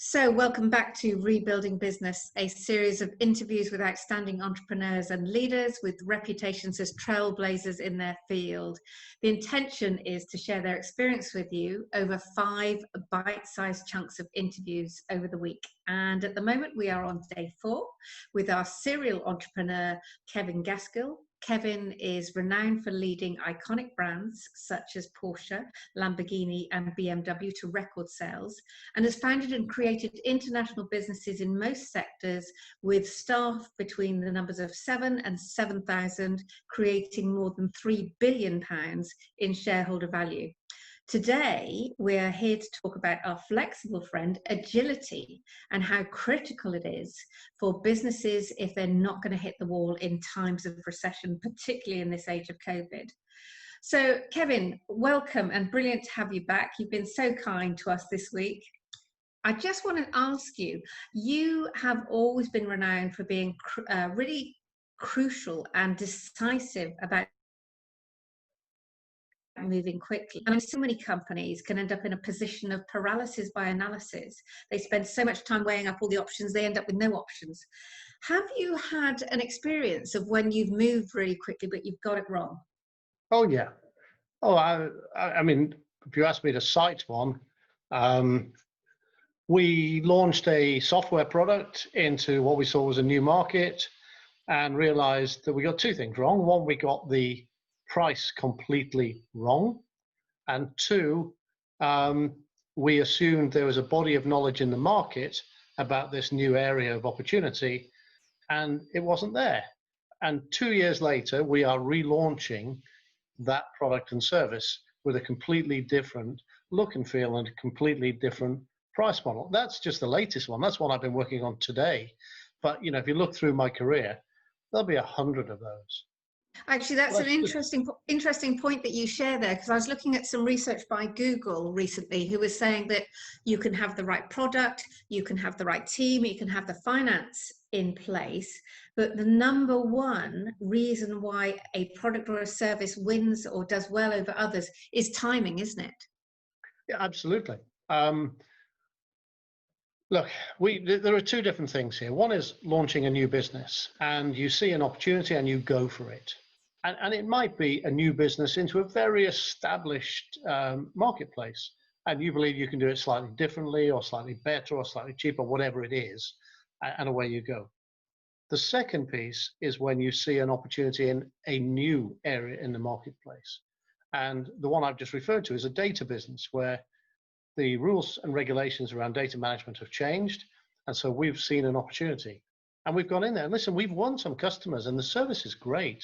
So, welcome back to Rebuilding Business, a series of interviews with outstanding entrepreneurs and leaders with reputations as trailblazers in their field. The intention is to share their experience with you over 5 bite-sized chunks of interviews over the week. And at the moment, we are on day 4 with our serial entrepreneur, Gaskell. Kevin is renowned for leading iconic brands such as Porsche, Lamborghini, and BMW to record sales, and has founded and created international businesses in most sectors with staff between the numbers of 7 and 7,000, creating more than £3 billion in shareholder value. Today, we're here to talk about our flexible friend, agility, and how critical it is for businesses if they're not going to hit the wall in times of recession, particularly in this age of COVID. So, Kevin, welcome and brilliant to have you back. You've been so kind to us this week. I just want to ask you, you have always been renowned for being really crucial and decisive about moving quickly. And so many companies can end up in a position of paralysis by analysis. They spend so much time weighing up all the options, they end up with no options. Have you had an experience of when you've moved really quickly, but you've got it wrong? Oh, yeah. Oh, I mean, if you ask me to cite one, we launched a software product into what we saw was a new market and realized that we got 2 things wrong. One, we got the price completely wrong. And 2, we assumed there was a body of knowledge in the market about this new area of opportunity, and it wasn't there. And 2 years later, we are relaunching that product and service with a completely different look and feel and a completely different price model. That's just the latest one. That's one I've been working on today. But if you look through my career, there'll be 100 of those. Actually, that's an interesting point that you share there, because I was looking at some research by Google recently who was saying that you can have the right product, you can have the right team, you can have the finance in place, but the number one reason why a product or a service wins or does well over others is timing, isn't it? Yeah, absolutely. Look, there are 2 different things here. One is launching a new business, and you see an opportunity and you go for it. And it might be a new business into a very established marketplace, and you believe you can do it slightly differently or slightly better or slightly cheaper, whatever it is, and away you go. The second piece is when you see an opportunity in a new area in the marketplace. And the one I've just referred to is a data business where the rules and regulations around data management have changed. And so we've seen an opportunity and we've gone in there. And listen, we've won some customers and the service is great,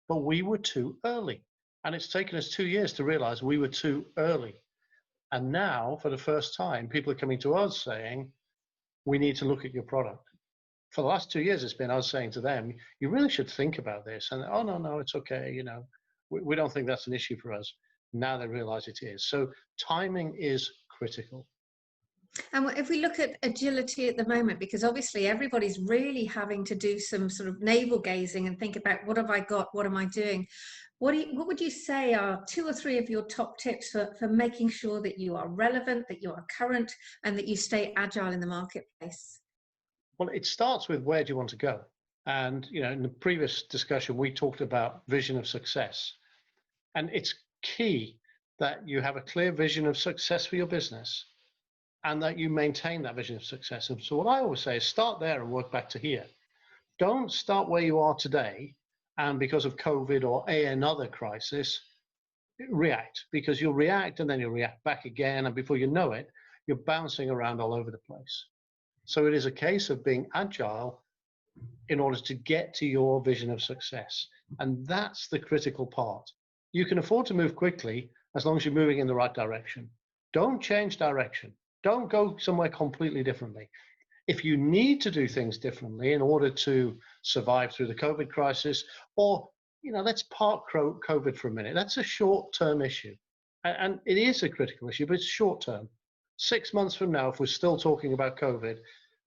but we were too early. And it's taken us 2 years to realize we were too early. And now, for the first time, people are coming to us saying, we need to look at your product. For the last 2 years, it's been us saying to them, you really should think about this. And, oh, no, it's okay. We don't think that's an issue for us. Now they realize it is. So timing is critical. And if we look at agility at the moment, because obviously everybody's really having to do some sort of navel gazing and think about what have I got, what am I doing? What would you say are 2 or 3 of your top tips for making sure that you are relevant, that you are current, and that you stay agile in the marketplace? Well, it starts with where do you want to go? And, in the previous discussion, we talked about vision of success. And it's key that you have a clear vision of success for your business and that you maintain that vision of success. And so what I always say is start there and work back to here. Don't start where you are today and because of COVID or another crisis, react, because you'll react and then you'll react back again. And before you know it, you're bouncing around all over the place. So it is a case of being agile in order to get to your vision of success. And that's the critical part. You can afford to move quickly as long as you're moving in the right direction. Don't change direction. Don't go somewhere completely differently. If you need to do things differently in order to survive through the COVID crisis, or, let's park COVID for a minute. That's a short-term issue. And it is a critical issue, but it's short-term. 6 months from now, if we're still talking about COVID,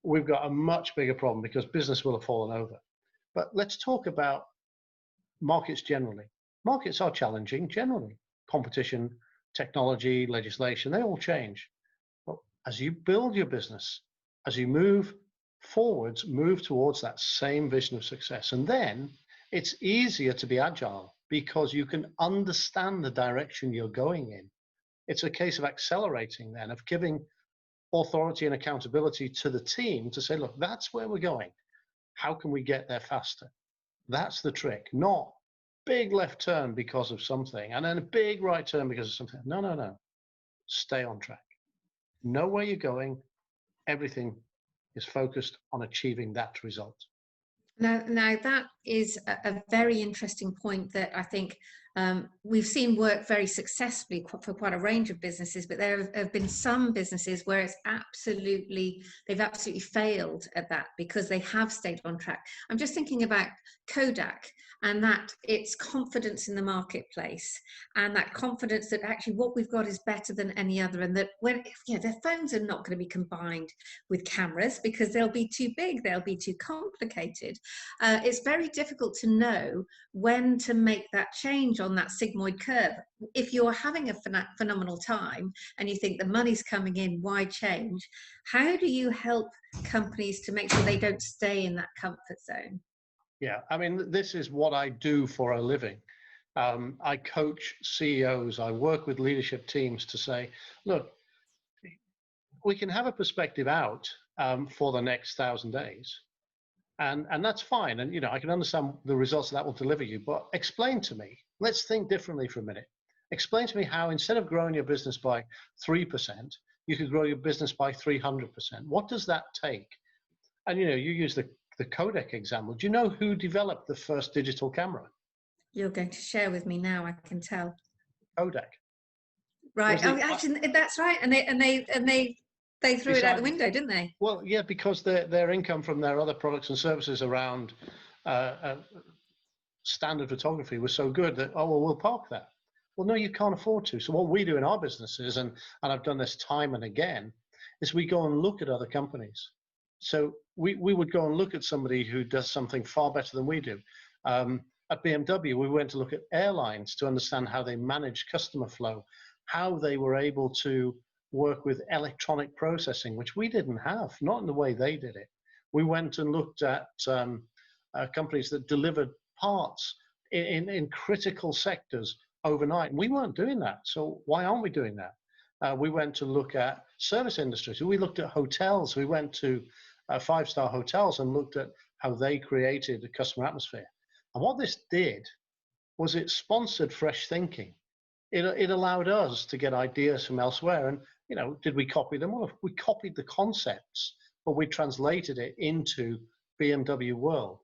we've got a much bigger problem because business will have fallen over. But let's talk about markets generally. Markets are challenging generally. Competition, technology, legislation, they all change. But as you build your business, as you move forwards, move towards that same vision of success. And then it's easier to be agile because you can understand the direction you're going in. It's a case of accelerating then, of giving authority and accountability to the team to say, look, that's where we're going. How can we get there faster? That's the trick, not big left turn because of something and then a big right turn because of something. No, no, no. Stay on track. Know where you're going. Everything is focused on achieving that result. Now that is a very interesting point that I think we've seen work very successfully for quite a range of businesses, but there have been some businesses where they've absolutely failed at that because they have stayed on track. I'm just thinking about Kodak and that it's confidence in the marketplace and that confidence that actually what we've got is better than any other, and that when their phones are not going to be combined with cameras because they'll be too big, they'll be too complicated. It's very difficult to know when to make that change on that sigmoid curve. If you're having a phenomenal time and you think the money's coming in, why change? How do you help companies to make sure they don't stay in that comfort zone? Yeah, I mean, this is what I do for a living. I coach CEOs, I work with leadership teams to say, look, we can have a perspective out for the next 1,000 days. And that's fine. And, I can understand the results that will deliver you, but explain to me, let's think differently for a minute. Explain to me how instead of growing your business by 3%, you could grow your business by 300%. What does that take? And, you use the Kodak example. Do you know who developed the first digital camera? You're going to share with me now, I can tell. Kodak. Right. Actually, that's right. And they threw it out the window, didn't they? Well, yeah, because their income from their other products and services around standard photography was so good that, we'll park that. Well, no, you can't afford to. So what we do in our businesses, and I've done this time and again, is we go and look at other companies. So we would go and look at somebody who does something far better than we do. At BMW, we went to look at airlines to understand how they manage customer flow, how they were able to work with electronic processing, which we didn't have, not in the way they did it. We went and looked at companies that delivered parts in critical sectors overnight. We weren't doing that. So why aren't we doing that? We went to look at service industries. We looked at hotels. We went to 5-star hotels and looked at how they created a customer atmosphere. And what this did was it sponsored fresh thinking. It allowed us to get ideas from elsewhere. And, did we copy them? Well, we copied the concepts, but we translated it into BMW world.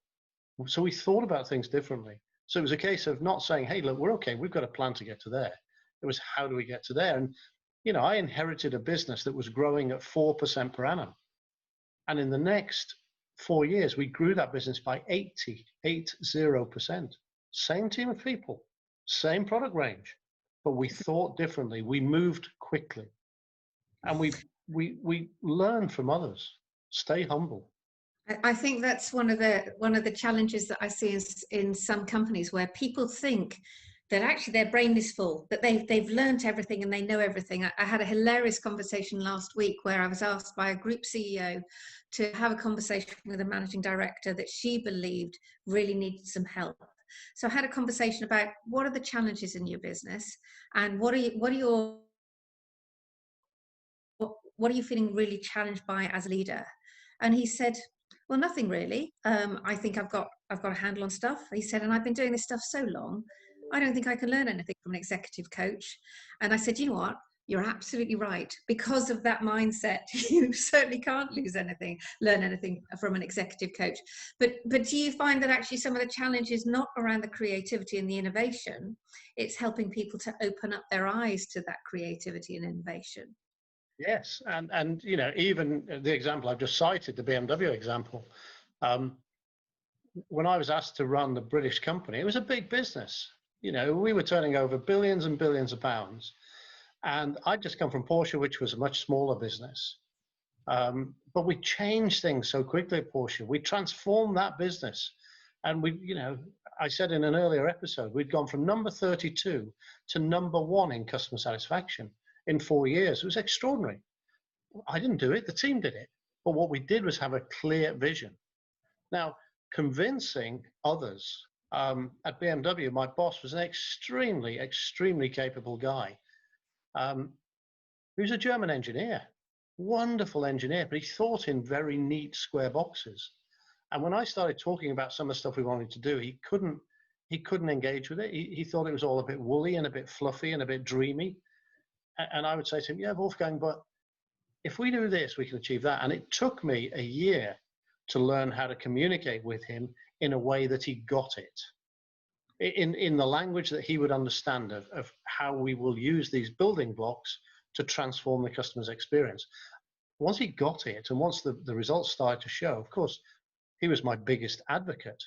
So we thought about things differently. So it was a case of not saying, hey, look, we're okay, we've got a plan to get to there. It was, how do we get to there? And, I inherited a business that was growing at 4% per annum. And in the next 4 years, we grew that business by 80%. Same team of people, same product range, but we thought differently. We moved quickly, and we learned from others. Stay humble. I think that's one of the challenges that I see in some companies where people think that actually their brain is full, that they've learned everything and they know everything. I had a hilarious conversation last week where I was asked by a group CEO to have a conversation with a managing director that she believed really needed some help. So I had a conversation about what are the challenges in your business and what are you feeling really challenged by as a leader? And he said, well, nothing really. I think I've got a handle on stuff. He said, and I've been doing this stuff so long, I don't think I can learn anything from an executive coach. And I said, you know what? You're absolutely right. Because of that mindset, you certainly can't learn anything from an executive coach. But do you find that actually some of the challenge is not around the creativity and the innovation? It's helping people to open up their eyes to that creativity and innovation. Yes, and even the example I've just cited, the BMW example, when I was asked to run the British company, it was a big business. We were turning over billions and billions of pounds, and I'd just come from Porsche, which was a much smaller business. But we changed things so quickly at Porsche. We transformed that business, and I said in an earlier episode, we'd gone from number 32 to number 1 in customer satisfaction in 4 years. It was extraordinary. I didn't do it, the team did it. But what we did was have a clear vision. Now, convincing others, at BMW, my boss was an extremely capable guy. Um, he was a German engineer, wonderful engineer, but he thought in very neat square boxes. And when I started talking about some of the stuff we wanted to do, he couldn't engage with it. He thought it was all a bit woolly and a bit fluffy and a bit dreamy. And I would say to him, yeah, Wolfgang, but if we do this, we can achieve that. And it took me a year to learn how to communicate with him in a way that he got it, in the language that he would understand of how we will use these building blocks to transform the customer's experience. Once he got it, and once the results started to show, of course, he was my biggest advocate.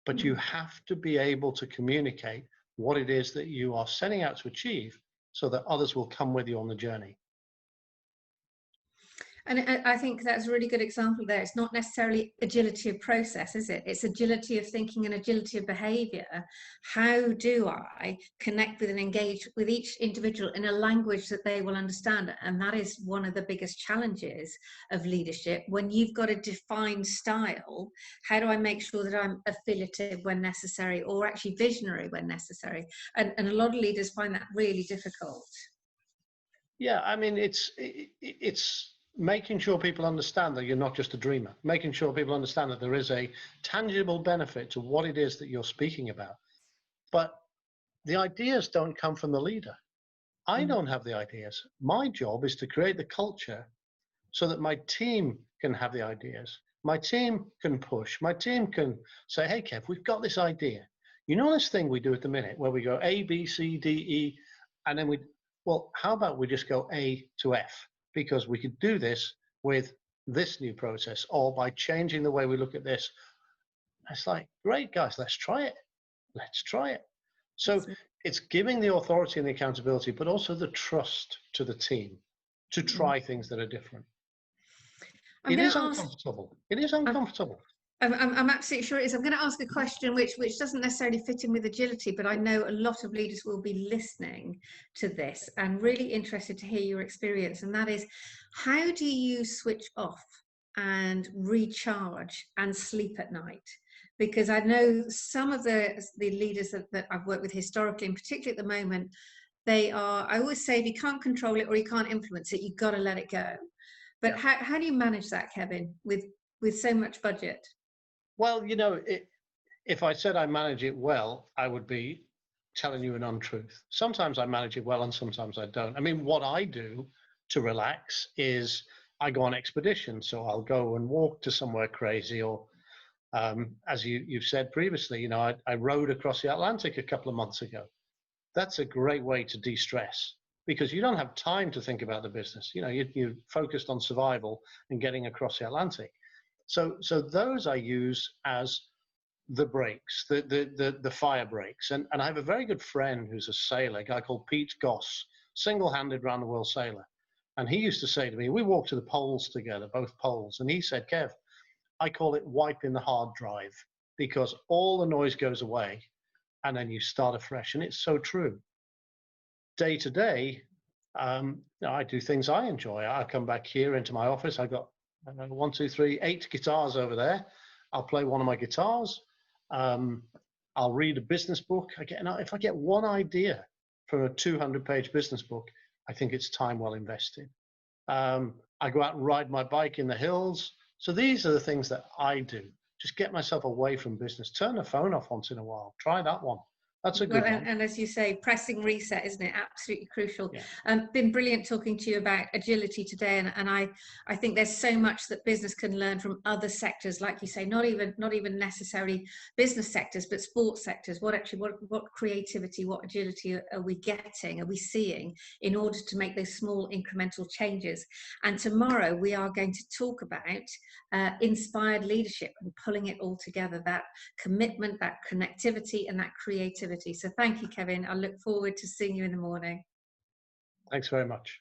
But you have to be able to communicate what it is that you are setting out to achieve so that others will come with you on the journey. And I think that's a really good example there. It's not necessarily agility of process, is it? It's agility of thinking and agility of behavior. How do I connect with and engage with each individual in a language that they will understand? And that is one of the biggest challenges of leadership. When you've got a defined style, how do I make sure that I'm affiliative when necessary, or actually visionary when necessary? And a lot of leaders find that really difficult. Yeah, I mean, it's making sure people understand that you're not just a dreamer, making sure people understand that there is a tangible benefit to what it is that you're speaking about. But the ideas don't come from the leader. I don't have the ideas. My job is to create the culture so that my team can have the ideas. My team can push. My team can say, hey, Kev, we've got this idea. You know this thing we do at the minute where we go A, B, C, D, E, and then well, how about we just go A to F? Because we could do this with this new process, or by changing the way we look at this. It's like, great, guys, let's try it. Let's try it. So it's giving the authority and the accountability, but also the trust to the team to try things that are different. It is uncomfortable. It is uncomfortable. I'm absolutely sure it is. I'm going to ask a question which doesn't necessarily fit in with agility, but I know a lot of leaders will be listening to this and really interested to hear your experience. And that is, how do you switch off and recharge and sleep at night? Because I know some of the leaders that I've worked with historically, and particularly at the moment, I always say, if you can't control it or you can't influence it, you've got to let it go. But how do you manage that, Kevin, with so much budget? Well, if I said I manage it well, I would be telling you an untruth. Sometimes I manage it well and sometimes I don't. I mean, what I do to relax is I go on expedition. So I'll go and walk to somewhere crazy, or as you've said previously, I rode across the Atlantic a couple of months ago. That's a great way to de-stress because you don't have time to think about the business. You're focused on survival and getting across the Atlantic. So those I use as the breaks, the fire breaks. And I have a very good friend who's a sailor, a guy called Pete Goss, single-handed round the world sailor. And he used to say to me, we walked to the poles together, both poles. And he said, Kev, I call it wiping the hard drive because all the noise goes away and then you start afresh. And it's so true. Day to day, I do things I enjoy. I come back here into my office. I got 1, 2, 3, 8 guitars over there. I'll play one of my guitars. I'll read a business book. If I get one idea from a 200-page business book, I think it's time well invested. I go out and ride my bike in the hills. So these are the things that I do. Just get myself away from business. Turn the phone off once in a while. Try that one. That's a good one. And as you say, pressing reset, isn't it? Absolutely crucial. Yeah. Been brilliant talking to you about agility today, and I think there's so much that business can learn from other sectors, like you say, not even necessarily business sectors, but sports sectors. What creativity, what agility are we getting? Are we seeing in order to make those small incremental changes? And tomorrow we are going to talk about inspired leadership and pulling it all together. That commitment, that connectivity, and that creativity. So thank you, Kevin. I look forward to seeing you in the morning. Thanks very much.